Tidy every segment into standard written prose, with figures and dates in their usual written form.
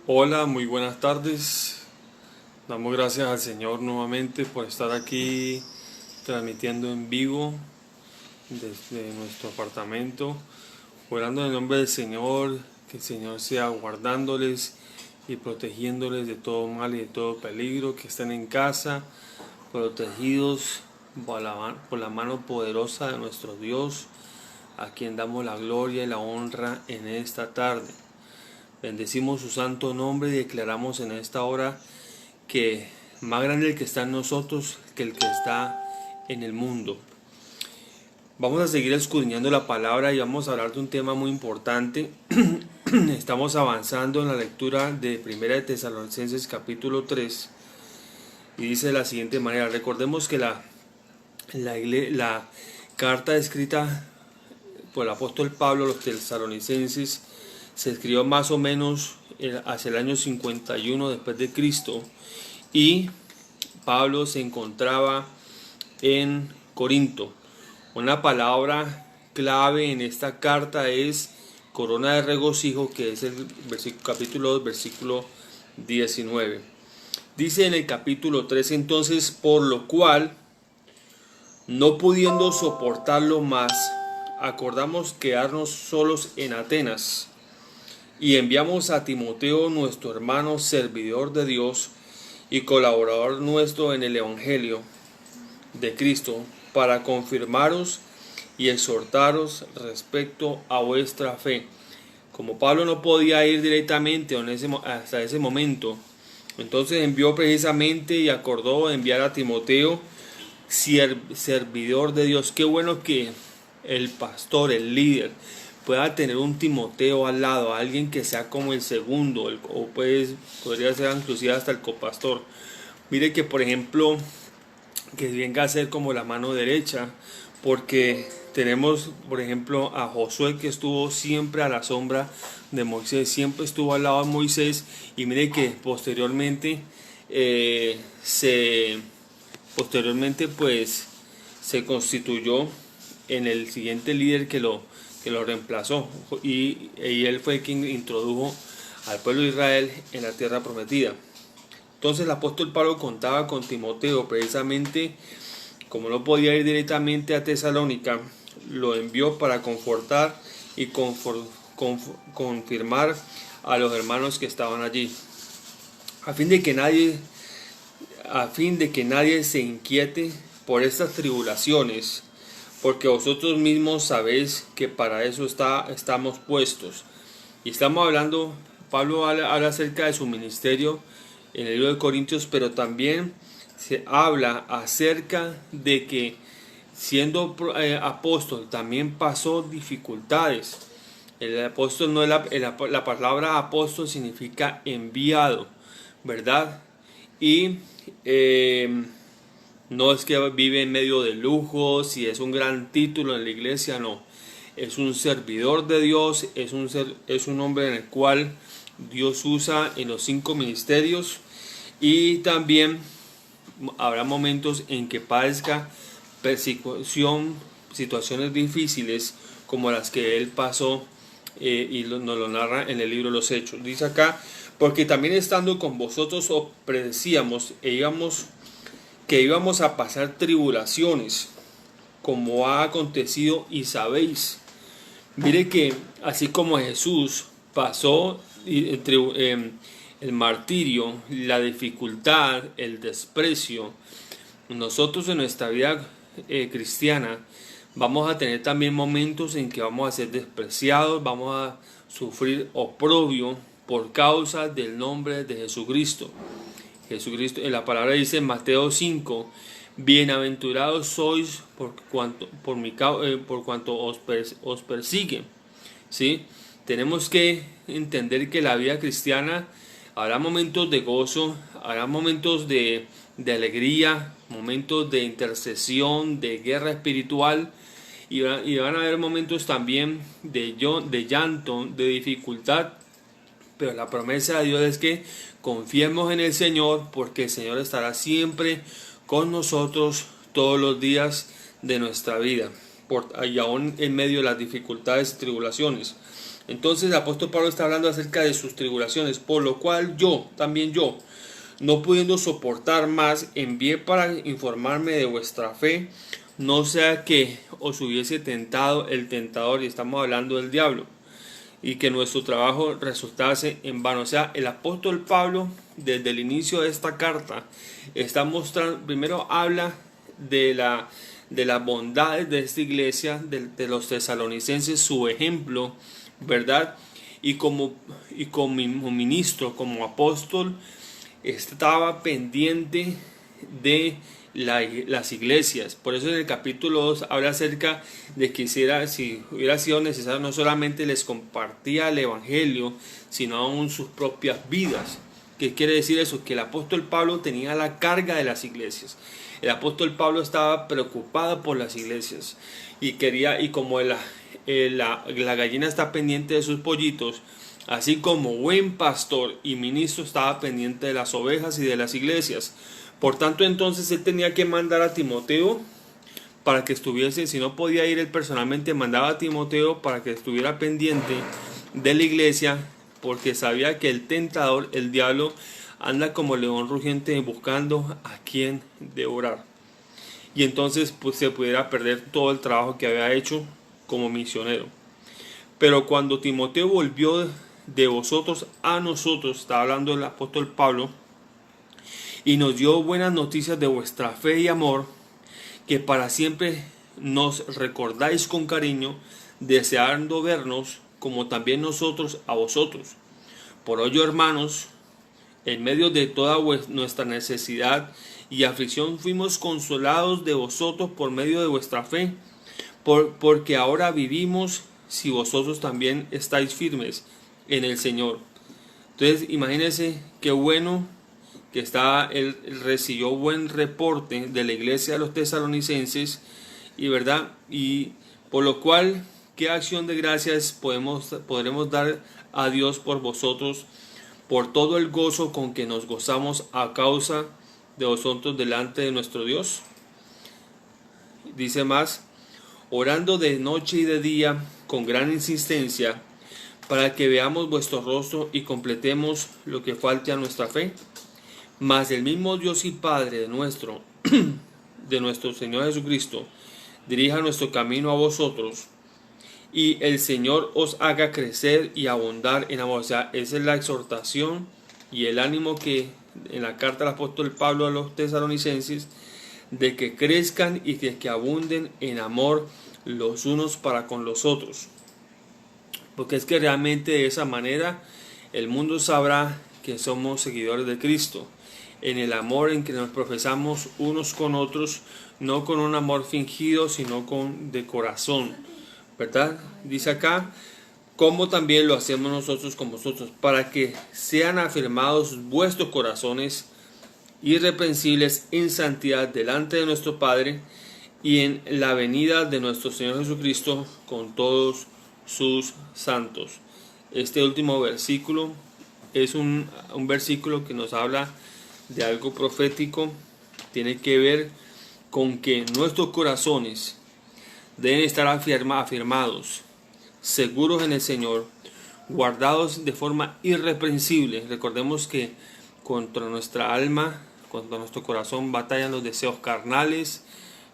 Hola, muy buenas tardes. Damos gracias al Señor nuevamente por estar aquí transmitiendo en vivo desde nuestro apartamento. Orando en el nombre del Señor, que el Señor sea guardándoles y protegiéndoles de todo mal y de todo peligro, que estén en casa, protegidos por la mano poderosa de nuestro Dios, a quien damos la gloria y la honra en esta tarde. Bendecimos su santo nombre y declaramos en esta hora que más grande el que está en nosotros que el que está en el mundo. Vamos a seguir escudriñando la palabra y vamos a hablar de un tema muy importante. Estamos avanzando en la lectura de Primera de Tesalonicenses capítulo 3 y dice de la siguiente manera. Recordemos que la carta escrita por el apóstol Pablo a los tesalonicenses se escribió más o menos hacia el año 51 después de Cristo, y Pablo se encontraba en Corinto. Una palabra clave en esta carta es corona de regocijo, que es el capítulo 2, versículo 19. Dice en el capítulo 3 entonces: por lo cual, no pudiendo soportarlo más, acordamos quedarnos solos en Atenas, y enviamos a Timoteo, nuestro hermano, servidor de Dios y colaborador nuestro en el Evangelio de Cristo, para confirmaros y exhortaros respecto a vuestra fe. Como Pablo no podía ir directamente hasta ese momento, entonces envió precisamente y acordó enviar a Timoteo, servidor de Dios. Qué bueno que el pastor, el líder, pueda tener un Timoteo al lado, alguien que sea como el segundo, o podría ser inclusive hasta el copastor. Mire que, por ejemplo, que venga a ser como la mano derecha, porque tenemos, por ejemplo, a Josué, que estuvo siempre a la sombra de Moisés, siempre estuvo al lado de Moisés, y mire que posteriormente pues se constituyó en el siguiente líder que lo reemplazó, y él fue quien introdujo al pueblo de Israel en la tierra prometida. Entonces el apóstol Pablo contaba con Timoteo, precisamente como no podía ir directamente a Tesalónica, lo envió para confortar y confirmar a los hermanos que estaban allí, a fin de que nadie se inquiete por estas tribulaciones, porque vosotros mismos sabéis que para eso estamos puestos. Y estamos hablando, Pablo habla acerca de su ministerio en el libro de Corintios, pero también se habla acerca de que siendo apóstol también pasó dificultades. El apóstol no es la palabra apóstol significa enviado, ¿verdad? Y no es que vive en medio de lujos y es un gran título en la iglesia, no. Es un servidor de Dios, es un hombre en el cual Dios usa en los 5 ministerios, y también habrá momentos en que padezca persecución, situaciones difíciles como las que él pasó, y nos lo narra en el libro de los Hechos. Dice acá: porque también estando con vosotros os predecíamos que íbamos a pasar tribulaciones, como ha acontecido y sabéis. Mire que así como Jesús pasó el martirio, la dificultad, el desprecio, nosotros en nuestra vida cristiana vamos a tener también momentos en que vamos a ser despreciados, vamos a sufrir oprobio por causa del nombre de Jesucristo. Jesucristo, en la palabra dice en Mateo 5: bienaventurados sois por cuanto os persiguen. ¿Sí? Tenemos que entender que la vida cristiana habrá momentos de gozo, habrá momentos de alegría, momentos de intercesión, de guerra espiritual, y van a haber momentos también de llanto, de dificultad. Pero la promesa de Dios es que confiemos en el Señor, porque el Señor estará siempre con nosotros todos los días de nuestra vida, y aún en medio de las dificultades y tribulaciones. Entonces el apóstol Pablo está hablando acerca de sus tribulaciones, por lo cual también yo, no pudiendo soportar más, envié para informarme de vuestra fe, no sea que os hubiese tentado el tentador, y estamos hablando del diablo, y que nuestro trabajo resultase en vano. O sea, el apóstol Pablo, desde el inicio de esta carta, está mostrando, primero habla de las bondades de esta iglesia, de los tesalonicenses, su ejemplo, ¿verdad? Y como ministro, como apóstol, estaba pendiente de las iglesias. Por eso en el capítulo 2 habla acerca de que si hubiera sido necesario, no solamente les compartía el evangelio, sino aún sus propias vidas. ¿Qué quiere decir eso? Que el apóstol Pablo tenía la carga de las iglesias. El apóstol Pablo estaba preocupado por las iglesias y como la gallina está pendiente de sus pollitos, así como buen pastor y ministro estaba pendiente de las ovejas y de las iglesias. Por tanto, entonces él tenía que mandar a Timoteo para que estuviese, si no podía ir él personalmente, mandaba a Timoteo para que estuviera pendiente de la iglesia, porque sabía que el tentador, el diablo, anda como león rugiente buscando a quien devorar. Y entonces pues, se pudiera perder todo el trabajo que había hecho como misionero. Pero cuando Timoteo volvió de vosotros a nosotros, está hablando el apóstol Pablo, y nos dio buenas noticias de vuestra fe y amor, que para siempre nos recordáis con cariño, deseando vernos, como también nosotros a vosotros. Por ello, hermanos, en medio de toda nuestra necesidad y aflicción fuimos consolados de vosotros por medio de vuestra fe, porque ahora vivimos si vosotros también estáis firmes en el Señor. Entonces, imagínense qué bueno que él recibió buen reporte de la iglesia de los tesalonicenses, y verdad, y por lo cual, qué acción de gracias podremos dar a Dios por vosotros, por todo el gozo con que nos gozamos a causa de vosotros delante de nuestro Dios. Dice más, orando de noche y de día con gran insistencia, para que veamos vuestro rostro y completemos lo que falte a nuestra fe. Mas el mismo Dios y Padre de nuestro Señor Jesucristo dirija nuestro camino a vosotros, y el Señor os haga crecer y abundar en amor. O sea, esa es la exhortación y el ánimo que en la carta del apóstol Pablo a los tesalonicenses, de que crezcan y de que abunden en amor los unos para con los otros. Porque es que realmente de esa manera el mundo sabrá que somos seguidores de Cristo, en el amor en que nos profesamos unos con otros, no con un amor fingido, sino de corazón, ¿verdad? Dice acá, como también lo hacemos nosotros con vosotros, para que sean afirmados vuestros corazones irreprensibles en santidad delante de nuestro Padre y en la venida de nuestro Señor Jesucristo con todos sus santos. Este último versículo es un versículo que nos habla de algo profético. Tiene que ver con que nuestros corazones deben estar afirmados, seguros en el Señor, guardados de forma irreprensible. Recordemos que contra nuestra alma, contra nuestro corazón batallan los deseos carnales,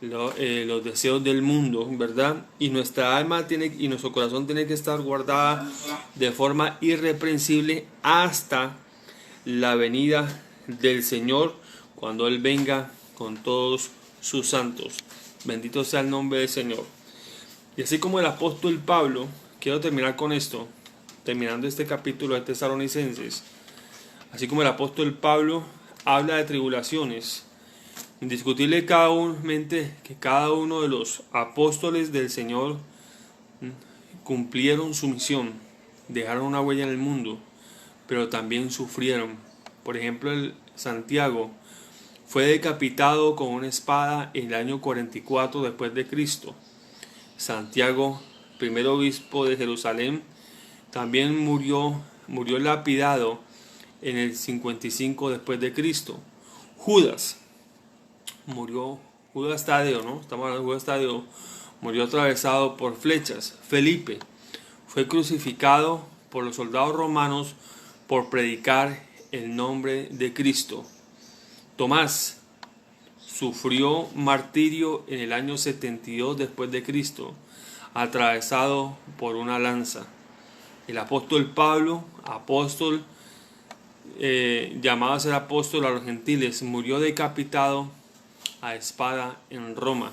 los deseos del mundo, ¿verdad? Y nuestra alma y nuestro corazón tiene que estar guardada de forma irreprensible hasta la venida del Señor, cuando Él venga con todos sus santos. Bendito sea el nombre del Señor. Y así como el apóstol Pablo, quiero terminar con esto, terminando este capítulo de Tesalonicenses. Así como el apóstol Pablo habla de tribulaciones, indiscutible que cada uno de los apóstoles del Señor cumplieron su misión, dejaron una huella en el mundo, pero también sufrieron. Por ejemplo, Santiago fue decapitado con una espada en el año 44 después de Cristo. Santiago, primer obispo de Jerusalén, también murió lapidado en el 55 después de Cristo. Judas Tadeo, ¿no? Estamos hablando de Judas Tadeo, murió atravesado por flechas. Felipe fue crucificado por los soldados romanos por predicar el nombre de Cristo. Tomás sufrió martirio en el año 72 después de Cristo, atravesado por una lanza. El apóstol Pablo, llamado a ser apóstol a los gentiles, murió decapitado a espada en Roma.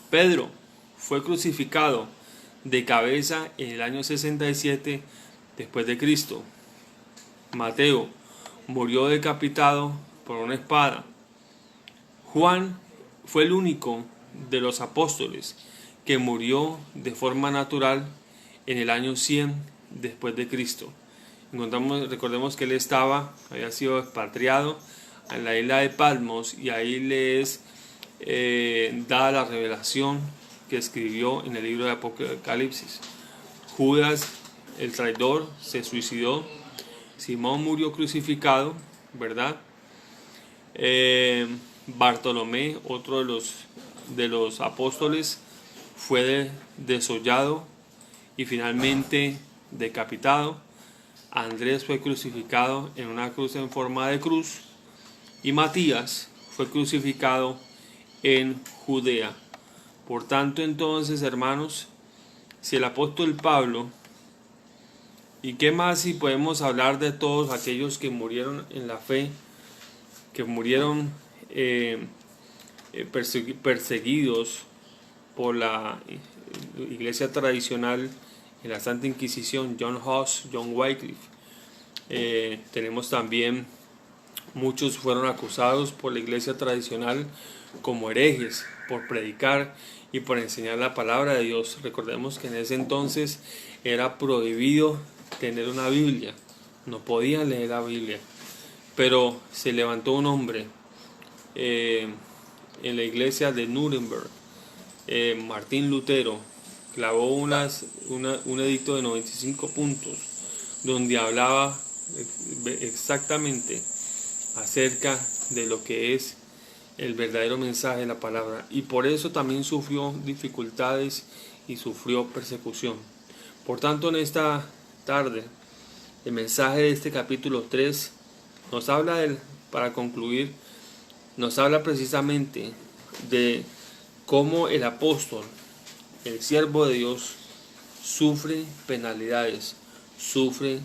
Pedro fue crucificado de cabeza en el año 67 después de Cristo. Mateo murió decapitado por una espada. Juan fue el único de los apóstoles que murió de forma natural en el año 100 después de Cristo. Recordemos que él había sido expatriado en la isla de Patmos, y ahí le es dada la revelación que escribió en el libro de Apocalipsis. Judas, el traidor, se suicidó. Simón murió crucificado, ¿verdad? Bartolomé, otro de los apóstoles, fue desollado y finalmente decapitado. Andrés fue crucificado en una cruz en forma de cruz, y Matías fue crucificado en Judea. Por tanto, entonces, hermanos, si el apóstol Pablo, y qué más si podemos hablar de todos aquellos que murieron en la fe, que murieron perseguidos por la iglesia tradicional en la Santa Inquisición, John Huss, John Wycliffe. Tenemos también muchos fueron acusados por la iglesia tradicional como herejes por predicar y por enseñar la palabra de Dios. Recordemos que en ese entonces era prohibido tener una Biblia, no podían leer la Biblia, pero se levantó un hombre en la iglesia de Nuremberg, Martín Lutero, clavó un edicto de 95 puntos donde hablaba exactamente acerca de lo que es el verdadero mensaje de la palabra, y por eso también sufrió dificultades y sufrió persecución. Por tanto, en esta tarde, el mensaje de este capítulo 3 nos habla para concluir, nos habla precisamente de cómo el apóstol, el siervo de Dios, sufre penalidades, sufre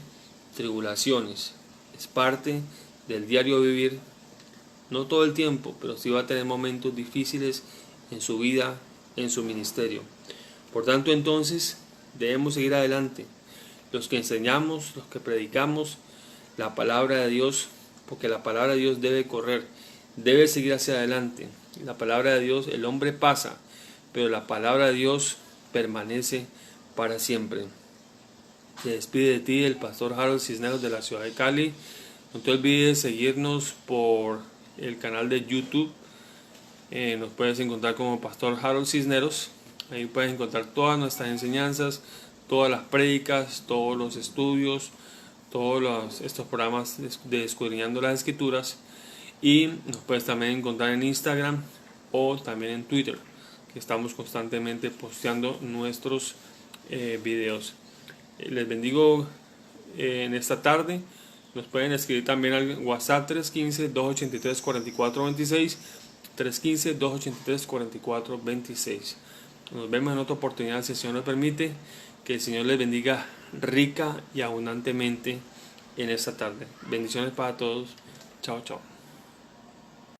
tribulaciones. Es parte del diario vivir, no todo el tiempo, pero sí va a tener momentos difíciles en su vida, en su ministerio. Por tanto, entonces, debemos seguir adelante. Los que enseñamos, los que predicamos la palabra de Dios, porque la palabra de Dios debe correr, debe seguir hacia adelante. La palabra de Dios, el hombre pasa, pero la palabra de Dios permanece para siempre. Se despide de ti el pastor Harold Cisneros de la ciudad de Cali. No te olvides seguirnos por el canal de YouTube. Nos puedes encontrar como Pastor Harold Cisneros. Ahí puedes encontrar todas nuestras enseñanzas, todas las prédicas, todos los estudios, estos programas de Escudriñando las Escrituras. Y nos puedes también encontrar en Instagram o también en Twitter, que estamos constantemente posteando nuestros videos. Les bendigo en esta tarde. Nos pueden escribir también al WhatsApp 315-283-4426, 315-283-4426. Nos vemos en otra oportunidad, si el Señor nos permite. Que el Señor les bendiga rica y abundantemente en esta tarde. Bendiciones para todos. Chao, chao.